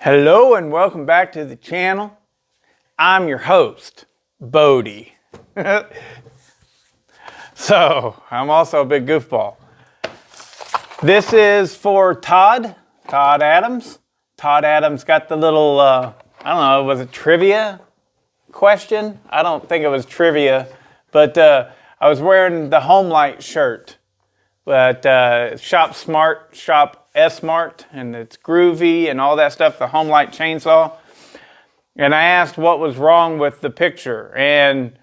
Hello and welcome back to the channel. I'm your host, Bodie. So, I'm also a big goofball. This is for Todd Adams. Todd Adams got the little, I don't know, was it trivia question? I don't think it was trivia, but I was wearing the Homelight shirt. But Shop Smart, Shop S-Mart, and it's groovy and all that stuff, the Homelight chainsaw. And I asked what was wrong with the picture. And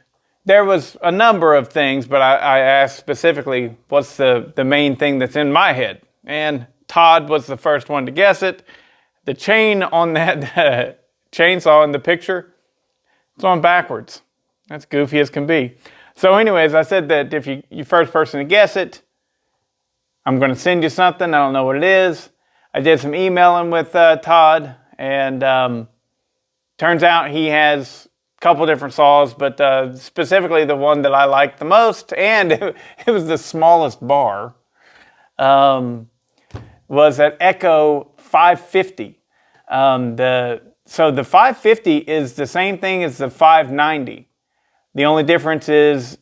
there was a number of things, but I asked specifically what's the main thing that's in my head. And Todd was the first one to guess it. The chain on that chainsaw in the picture, it's on backwards. That's goofy as can be. So anyways, I said that if you're first person to guess it, I'm going to send you something. I don't know what it is. I did some emailing with Todd, and turns out he has a couple different saws, but specifically the one that I like the most, and it was the smallest bar, was an Echo 550. So the 550 is the same thing as the 590. The only difference is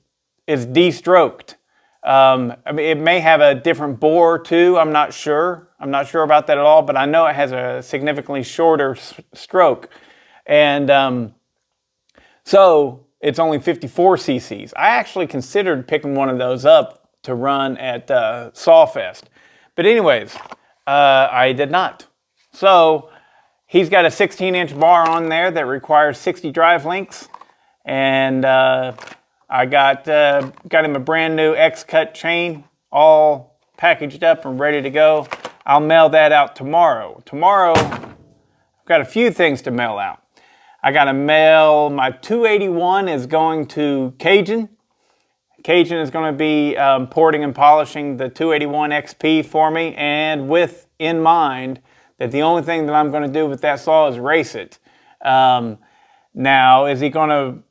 de-stroked. I mean, it may have a different bore too. I'm not sure. I'm not sure about that at all, but I know it has a significantly shorter stroke. And so it's only 54 cc's. I actually considered picking one of those up to run at Sawfest. But anyways, I did not. So he's got a 16-inch bar on there that requires 60 drive links. And I got him a brand new X-Cut chain, all packaged up and ready to go. I'll mail that out tomorrow. Tomorrow, I've got a few things to mail out. I got to mail, my 281 is going to Cajun. Cajun is going to be porting and polishing the 281 XP for me, and with in mind that the only thing that I'm going to do with that saw is race it. Now, is he going to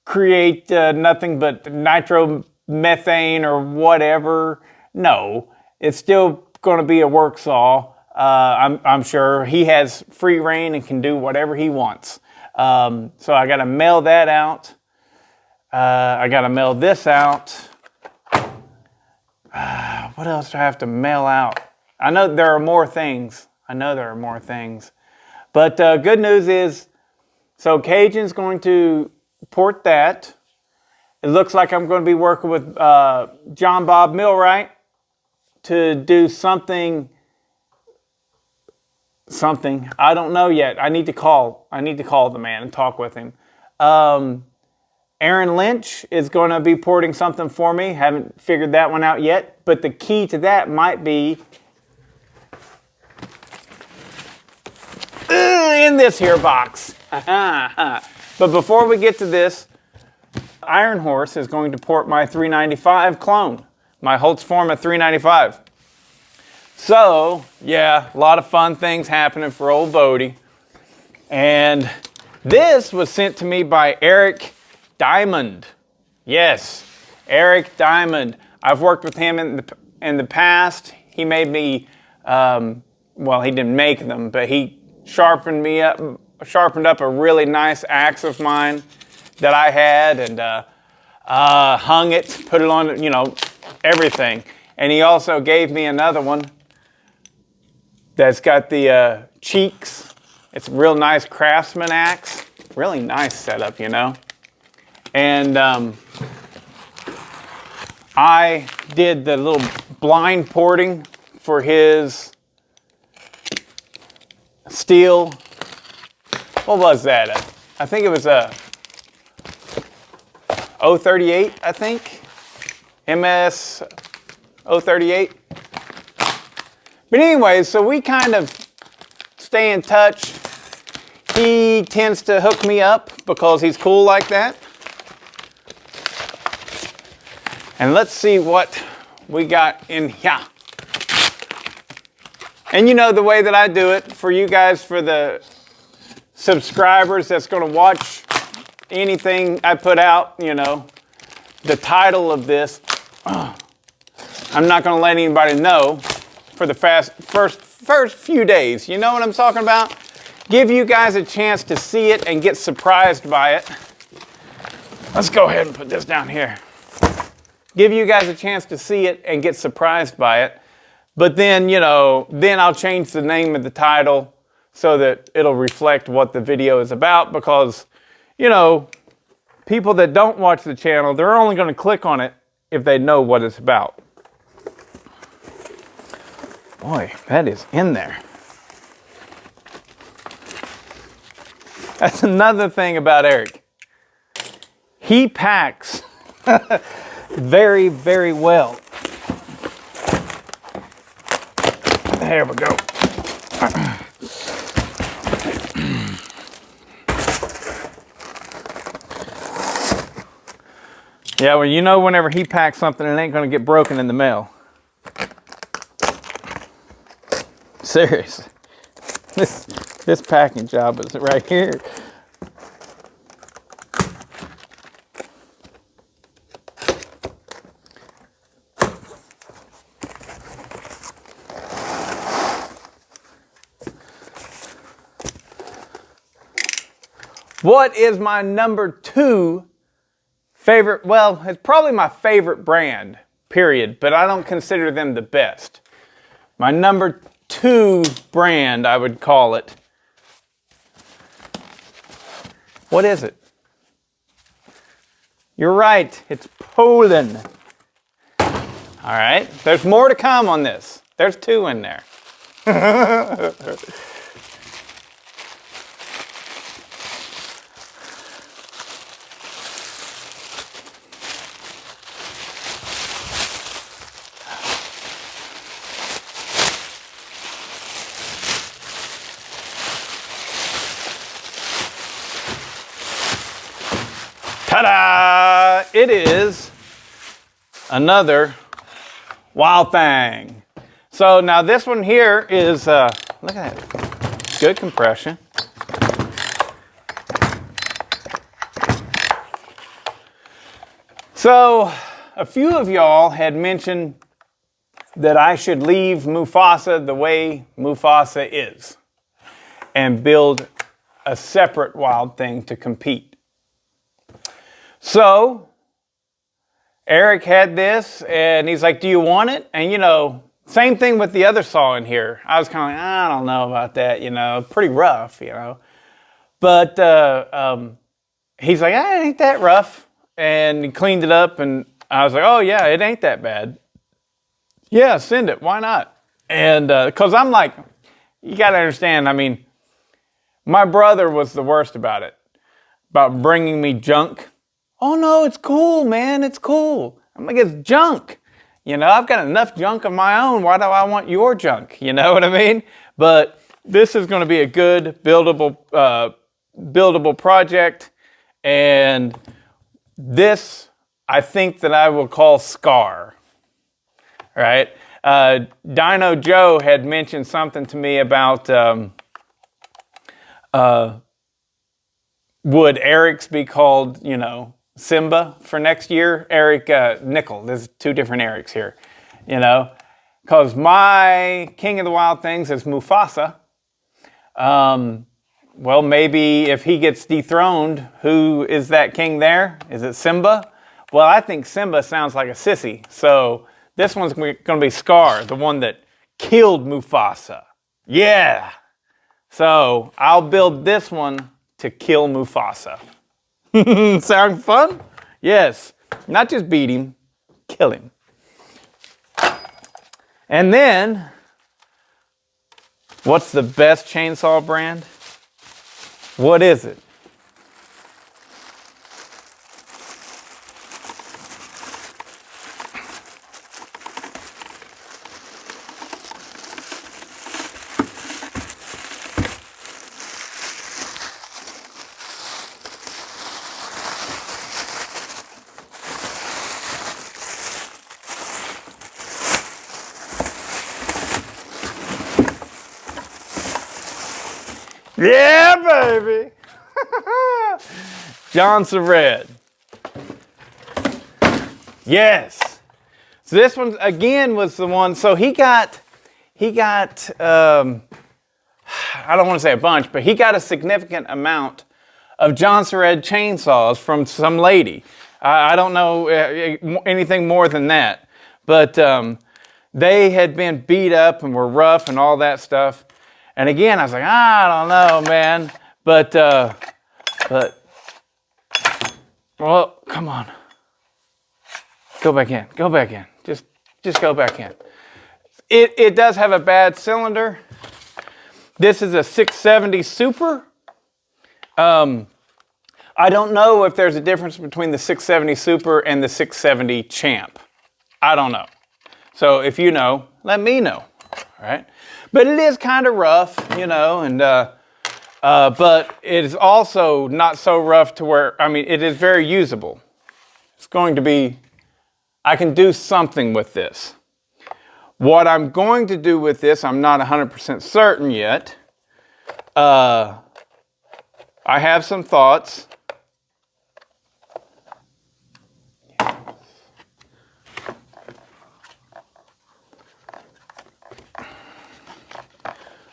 create nothing but nitromethane or whatever? No, it's still going to be a work saw. I'm sure he has free reign and can do whatever he wants. So I got to mail that out. I got to mail this out. What else do I have to mail out? I know there are more things. But good news is, so Cajun's going to port that. It looks like I'm going to be working with John Bob Millwright to do something. I don't know yet. I need to call the man and talk with him. Aaron Lynch is going to be porting something for me. Haven't figured that one out yet. But the key to that might be in this here box. But before we get to this, Iron Horse is going to port my 395 clone, my Holtzforma 395. So, yeah, a lot of fun things happening for old Bodie. And this was sent to me by Eric Diamond. Yes, Eric Diamond. I've worked with him in the past. He made me, well, he didn't make them, but he sharpened up a really nice axe of mine that I had, and hung it, put it on, everything. And he also gave me another one that's got the cheeks. It's a real nice Craftsman axe. Really nice setup, And I did the little blind porting for his steel. What was that? I think it was a 038, I think. MS 038. But anyway, so we kind of stay in touch. He tends to hook me up because he's cool like that. And let's see what we got in here. And the way that I do it for you guys, for the subscribers that's going to watch anything I put out, the title of this, I'm not going to let anybody know for the first few days. You know what I'm talking about? give you guys a chance to see it and get surprised by it. Let's go ahead and put this down here. Give you guys a chance to see it and get surprised by it. But then, you know, then I'll change the name of the title so that it'll reflect what the video is about, because, you know, people that don't watch the channel, they're only going to click on it if they know what it's about. Boy, that is in there. That's another thing about Eric. He packs very, very well. There we go. Yeah, well, you know, whenever he packs something, it ain't going to get broken in the mail. Serious. This packing job is right here. What is my number 2 favorite? Well, it's probably my favorite brand, period, but I don't consider them the best. My number 2 brand, I would call it. What is it? You're right, it's Poulan. All right, there's more to come on this. There's 2 in there. Ta-da! It is another Wild Thing. So now this one here is, look at that, good compression. So a few of y'all had mentioned that I should leave Mufasa the way Mufasa is and build a separate Wild Thing to compete. So Eric had this and he's like, do you want it? And you know, same thing with the other saw in here. I was kind of like, I don't know about that, you know, pretty rough, you know. But he's like, it ain't that rough. And he cleaned it up and I was like, oh yeah, it ain't that bad. Yeah, send it, why not? And because I'm like, you got to understand, I mean, my brother was the worst about it, about bringing me junk. Oh no, it's cool, man, it's cool. I'm like, it's junk. You know, I've got enough junk of my own. Why do I want your junk? You know what I mean? But this is going to be a good buildable project. And this, I think that I will call Scar. All right? Dino Joe had mentioned something to me about would Eric's be called, you know, Simba for next year? Eric Nickel. There's 2 different Erics here, you know, because my King of the Wild Things is Mufasa. Well, maybe if he gets dethroned, who is that king there? Is it Simba? Well, I think Simba sounds like a sissy. So this one's going to be Scar, the one that killed Mufasa. Yeah. So I'll build this one to kill Mufasa. Sound fun? Yes. Not just beat him, kill him. And then, what's the best chainsaw brand? What is it? Yeah, baby. Johnson Red. Yes. So this one again was the one. So he got I don't want to say a bunch, but he got a significant amount of Jonsered chainsaws from some lady. I don't know anything more than that. But they had been beat up and were rough and all that stuff. And again, I was like, I don't know, man. But, well, come on. Go back in. Go back in. Just go back in. It does have a bad cylinder. This is a 670 Super. I don't know if there's a difference between the 670 Super and the 670 Champ. I don't know. So if you know, let me know. All right. But it is kind of rough, you know, and but it is also not so rough to where, I mean, it is very usable. It's going to be, I can do something with this. What I'm going to do with this, I'm not 100% certain yet. I have some thoughts.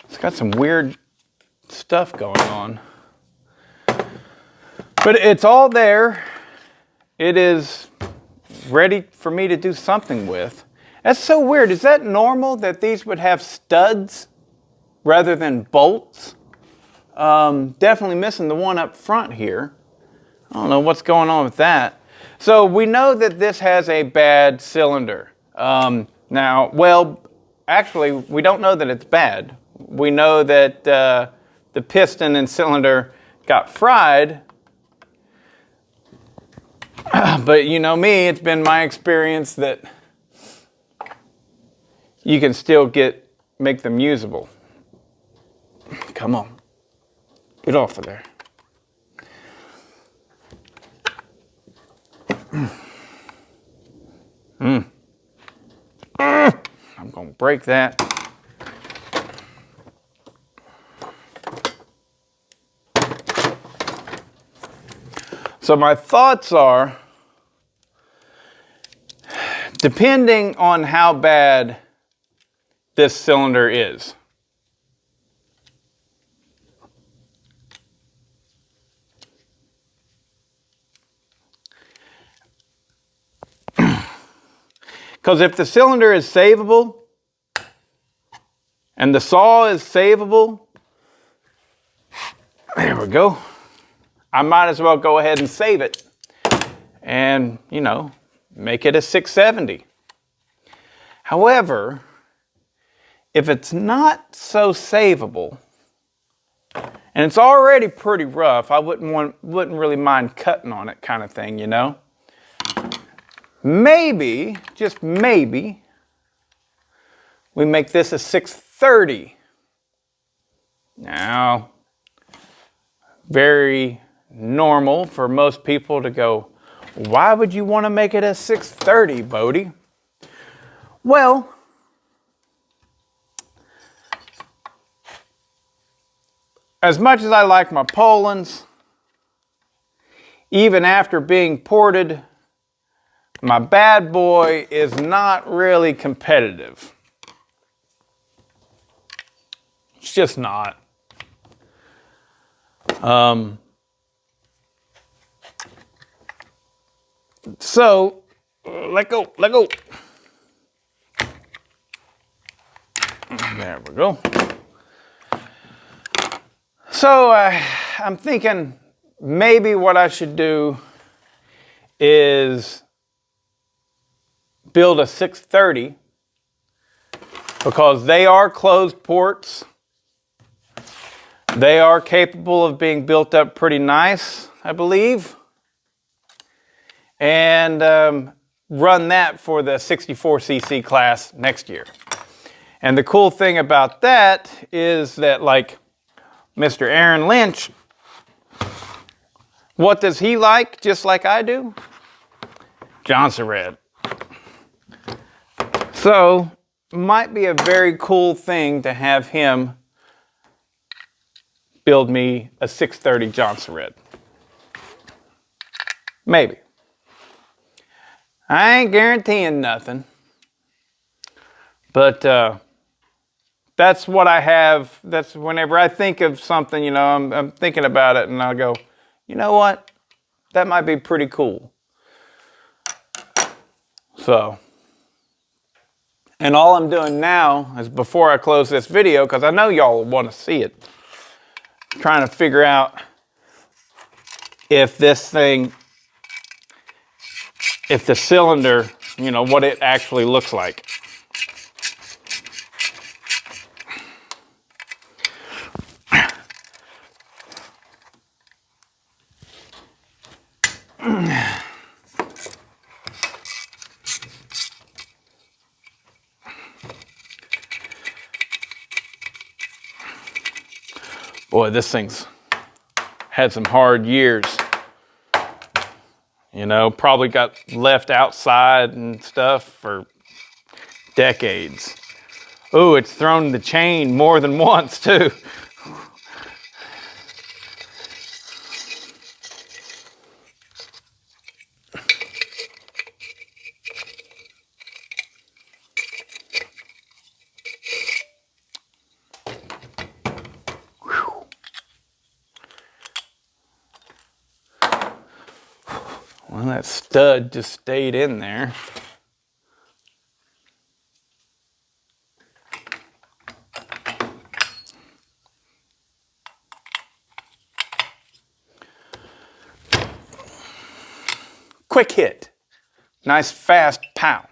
It's got some weird stuff going on. But it's all there. It is ready for me to do something with. That's so weird. Is that normal that these would have studs rather than bolts? Definitely missing the one up front here. I don't know what's going on with that. So we know that this has a bad cylinder. Now, well, actually, we don't know that it's bad. We know that the piston and cylinder got fried. But you know me, it's been my experience that you can still make them usable. Come on. Get off of there. I'm going to break that. So my thoughts are, depending on how bad this cylinder is, because if the cylinder is savable and the saw is savable, there we go. I might as well go ahead and save it and, you know, make it a 670. However, if it's not so savable and it's already pretty rough, I wouldn't really mind cutting on it kind of thing, you know. Maybe, just maybe, we make this a 630. Now, very normal for most people to go, why would you want to make it a 630, Bodie? Well, as much as I like my Polands, even after being ported, my bad boy is not really competitive. It's just not. So, let go. There we go. So, I'm thinking maybe what I should do is build a 630 because they are closed ports. They are capable of being built up pretty nice, I believe. And run that for the 64cc class next year. And the cool thing about that is that, like Mr. Aaron Lynch, what does he like just like I do? Jonsered. So, might be a very cool thing to have him build me a 630 Jonsered. Maybe. I ain't guaranteeing nothing. But that's what I have. That's whenever I think of something, you know, I'm thinking about it and I'll go, you know what? That might be pretty cool. So, and all I'm doing now is before I close this video, because I know y'all want to see it, trying to figure out if this thing, if the cylinder, you know, what it actually looks like. Boy, this thing's had some hard years. You know, probably got left outside and stuff for decades. Ooh, it's thrown the chain more than once too. Well, that stud just stayed in there. Quick hit. Nice fast pow.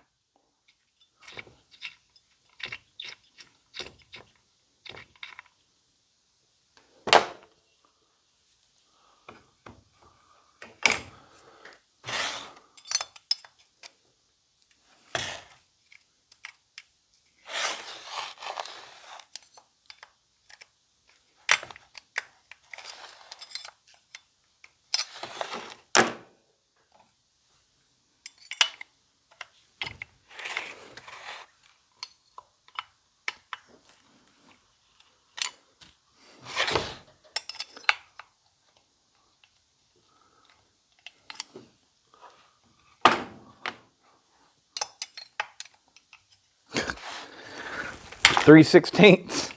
.3/16.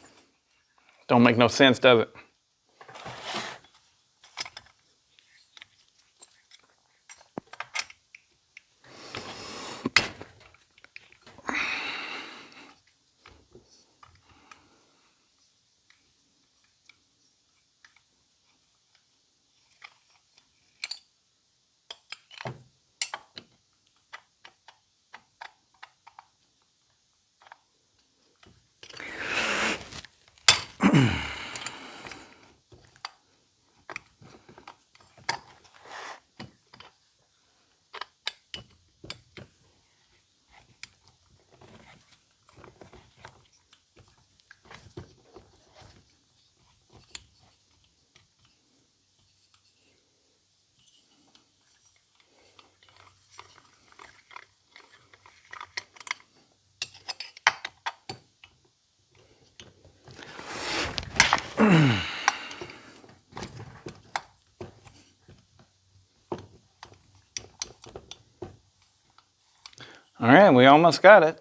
Don't make no sense, does it? All right, we almost got it.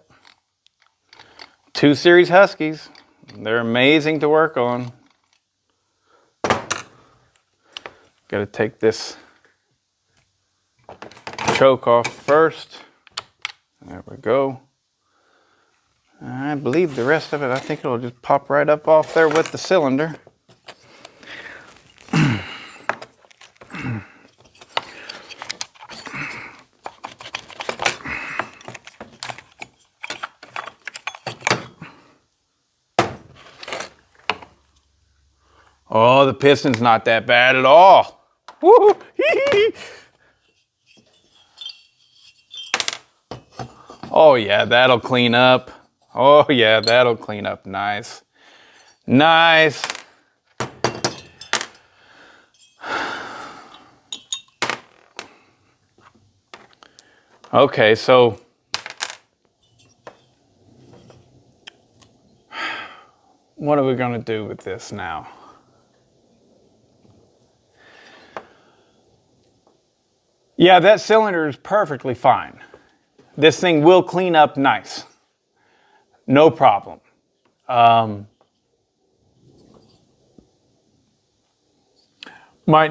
2 Series Huskies. They're amazing to work on. Got to take this choke off first. There we go. I believe the rest of it, I think it'll just pop right up off there with the cylinder. Oh, the piston's not that bad at all. Woo! Oh yeah, that'll clean up. Oh yeah, that'll clean up nice. Nice. Okay, so what are we gonna do with this now? Yeah, that cylinder is perfectly fine. This thing will clean up nice. No problem. Might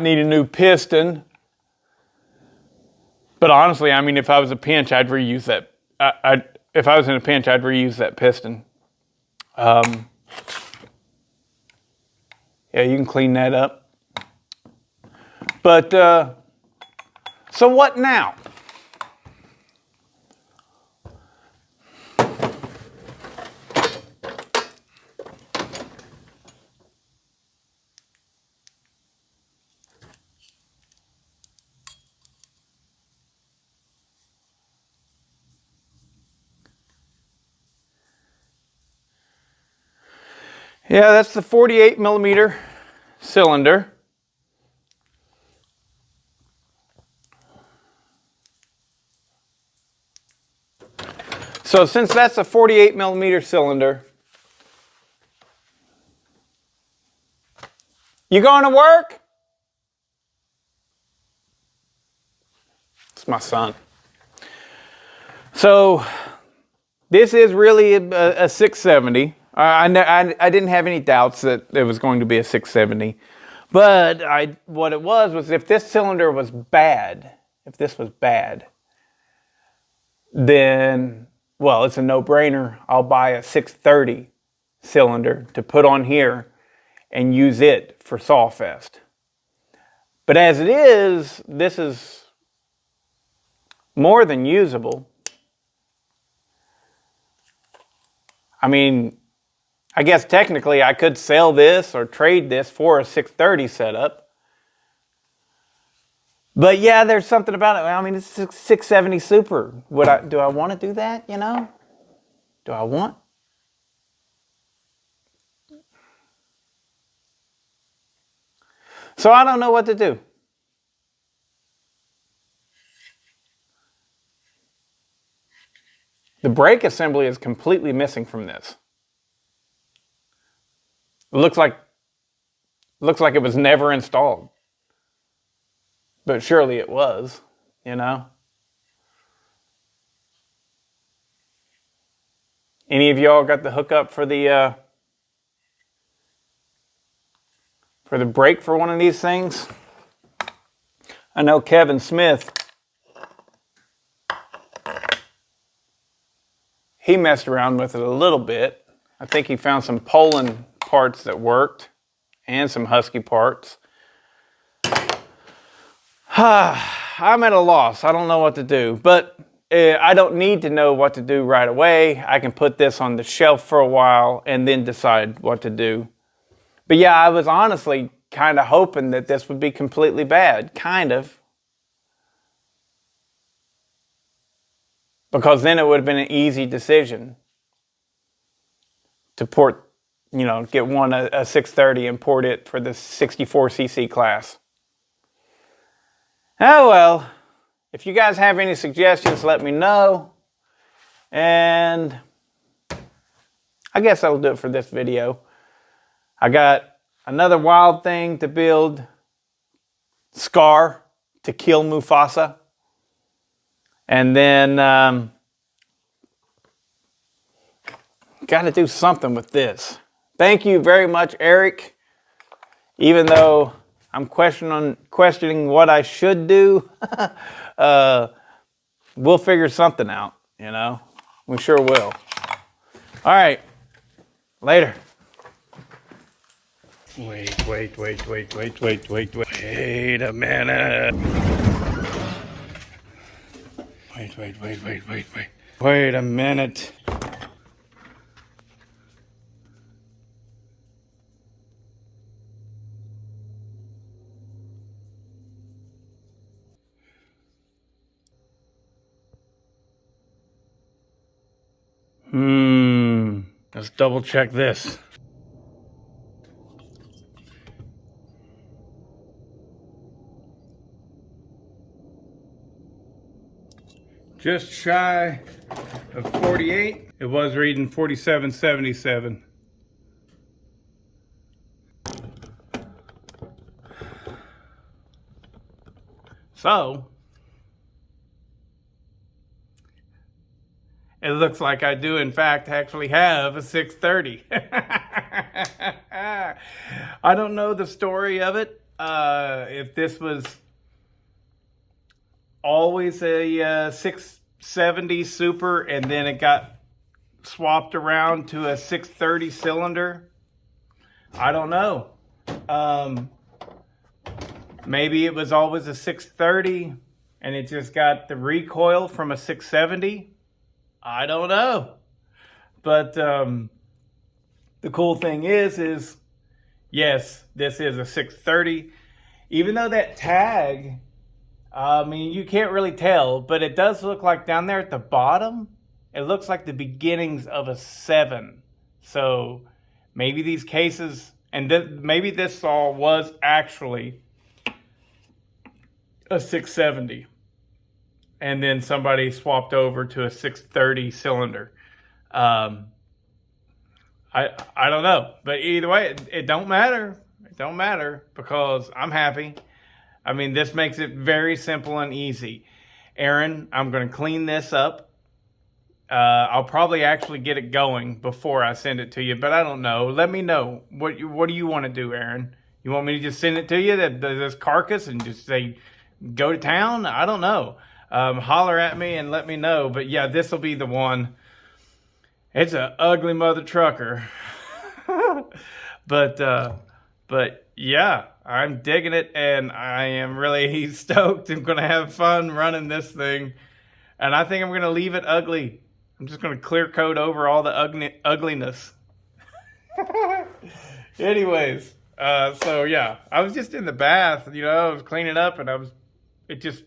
need a new piston. But honestly, I mean, if I was a pinch, I'd reuse that. If I was in a pinch, I'd reuse that piston. Yeah, you can clean that up. But, so what now? Yeah, that's the 48 millimeter cylinder. So since that's a 48 millimeter cylinder, you going to work? It's my son. So this is really a 670. I didn't have any doubts that it was going to be a 670. But what it was if this cylinder was bad, if this was bad, then, well, it's a no-brainer. I'll buy a 630 cylinder to put on here and use it for Sawfest. But as it is, this is more than usable. I mean, I guess technically I could sell this or trade this for a 630 setup. But yeah, there's something about it. I mean, it's a 670 Super. Do I want to do that, you know? Do I want? So I don't know what to do. The brake assembly is completely missing from this. It looks like it was never installed. But surely it was, you know? Any of y'all got the hookup for the brake for one of these things? I know Kevin Smith, he messed around with it a little bit. I think he found some Poland parts that worked and some Husky parts. I'm at a loss. I don't know what to do, but I don't need to know what to do right away. I can put this on the shelf for a while and then decide what to do. But yeah, I was honestly kind of hoping that this would be completely bad. Kind of. Because then it would have been an easy decision to port, you know, get a 630 and port it for the 64cc class. Oh well, if you guys have any suggestions, let me know. And I guess that'll do it for this video. I got another wild thing to build, Scar to kill Mufasa. And then got to do something with this. Thank you very much, Eric. Even though I'm questioning what I should do, we'll figure something out, you know? We sure will. All right. Later. Wait a minute. Wait a minute. Let's double check this. Just shy of 48. It was reading 47.77. So, it looks like I do, in fact, actually have a 630. I don't know the story of it. If this was always a 670 Super and then it got swapped around to a 630 cylinder, I don't know. Maybe it was always a 630 and it just got the recoil from a 670. I don't know. But the cool thing is yes, this is a 630. Even though that tag, I mean, you can't really tell, but it does look like down there at the bottom, it looks like the beginnings of a 7. So maybe these cases, and maybe this saw was actually a 670. And then somebody swapped over to a 630 cylinder. I don't know. But either way, it don't matter. It don't matter because I'm happy. I mean, this makes it very simple and easy. Aaron, I'm going to clean this up. I'll probably actually get it going before I send it to you, but I don't know. Let me know. What do you want to do, Aaron? You want me to just send it to you, this carcass, and just say, go to town? I don't know. Holler at me and let me know. But yeah, this will be the one. It's an ugly mother trucker. But yeah, I'm digging it, and I am really stoked. I'm going to have fun running this thing, and I think I'm going to leave it ugly. I'm just going to clear coat over all the ugliness. Anyways, so yeah, I was just in the bath, I was cleaning up, and it just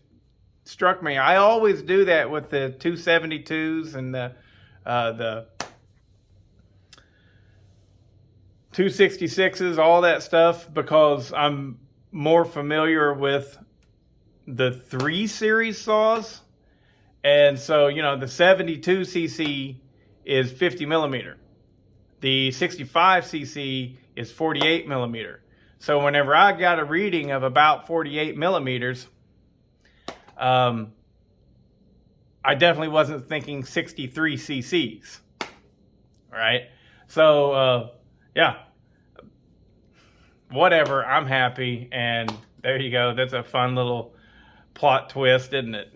struck me. I always do that with the 272s and the 266s, all that stuff, because I'm more familiar with the 3 series saws. And so, the 72cc is 50 millimeter. The 65cc is 48 millimeter. So whenever I got a reading of about 48 millimeters, I definitely wasn't thinking 63 cc's, right? So, yeah, whatever, I'm happy, and there you go. That's a fun little plot twist, isn't it?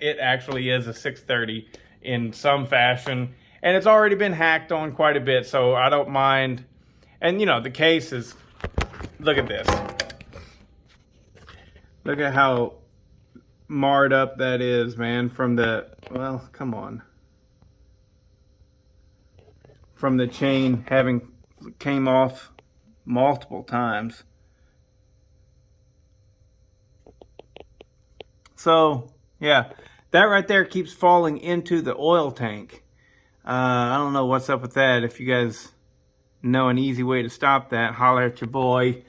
It actually is a 630 in some fashion, and it's already been hacked on quite a bit, so I don't mind. And, the case is, look at this. Look at how marred up that is, man, from the chain having came off multiple times. So yeah, that right there keeps falling into the oil tank. I don't know what's up with that. If you guys know an easy way to stop that, holler at your boy.